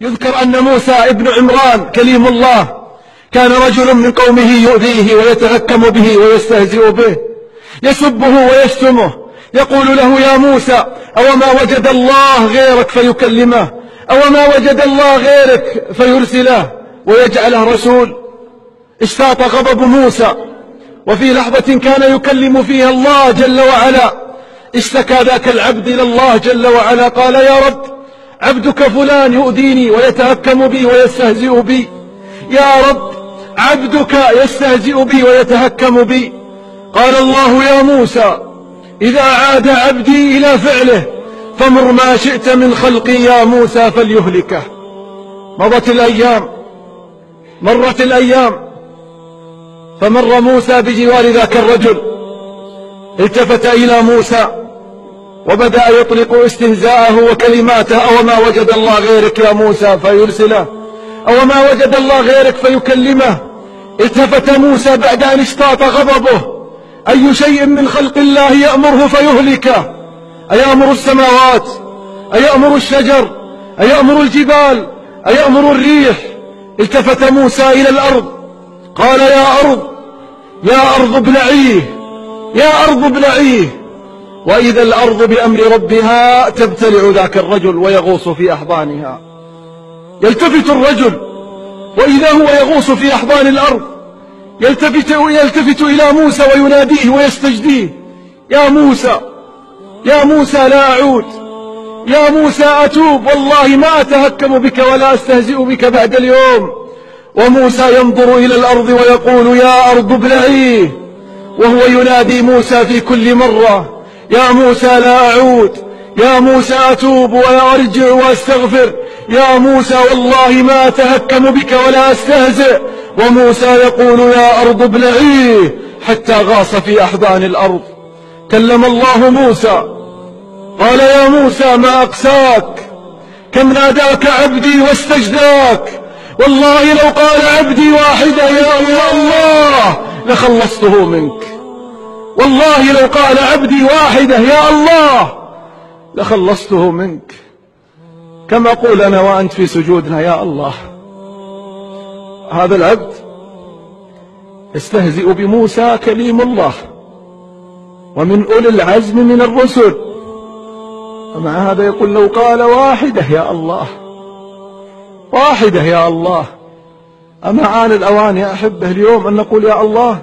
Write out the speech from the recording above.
يذكر أن موسى ابن عمران كليم الله كان رجل من قومه يؤذيه ويتهكم به ويستهزئ به، يسبه ويشتمه، يقول له: يا موسى، أوما وجد الله غيرك فيكلمه، أوما وجد الله غيرك فيرسله ويجعله رسول. اشتاط غضب موسى، وفي لحظة كان يكلم فيها الله جل وعلا اشتكى ذاك العبد إلى الله جل وعلا، قال: يا رب، عبدك فلان يؤذيني ويتهكم بي ويستهزئ بي، يا رب عبدك يستهزئ بي ويتهكم بي. قال الله: يا موسى، إذا عاد عبدي إلى فعله فمر ما شئت من خلقي يا موسى فليهلكه. مرت الأيام فمر موسى بجوار ذاك الرجل، التفت إلى موسى وبدأ يطلق استهزاءه وكلماته: أوما وجد الله غيرك يا موسى فيرسله، أوما وجد الله غيرك فيكلمه. التفت موسى بعد أن اشتاط غضبه: أي شيء من خلق الله يأمره فيهلكه؟ أيأمر السماوات؟ أيأمر الشجر؟ أيأمر الجبال؟ أيأمر الريح؟ التفت موسى إلى الأرض قال: يا أرض ابلعيه، يا أرض ابلعيه. وإذا الأرض بأمر ربها تبتلع ذاك الرجل ويغوص في أحضانها. يلتفت الرجل وإذا هو يغوص في أحضان الأرض، يلتفت إلى موسى ويناديه ويستجديه: يا موسى، يا موسى، لا أعود، يا موسى أتوب، والله ما أتهكم بك ولا أستهزئ بك بعد اليوم. وموسى ينظر إلى الأرض ويقول: يا أرض ابلعيه، وهو ينادي موسى في كل مرة: يا موسى لا أعود، يا موسى أتوب وأرجع وأستغفر، يا موسى والله ما أتهكم بك ولا أستهزئ. وموسى يقول: يا أرض ابلعيه، حتى غاص في أحضان الأرض. كلم الله موسى قال: يا موسى ما أقساك، كم ناداك عبدي واستجداك، والله لو قال عبدي واحدة يا الله لخلصته منك، والله لو قال عبدي واحدة يا الله لخلصته منك. كم أقول أنا وأنت في سجودنا: يا الله. هذا العبد يستهزئ بموسى كليم الله ومن أولي العزم من الرسل، ومع هذا يقول: لو قال واحدة يا الله، واحدة يا الله. أما آن الأوان يا أحبه اليوم أن نقول: يا الله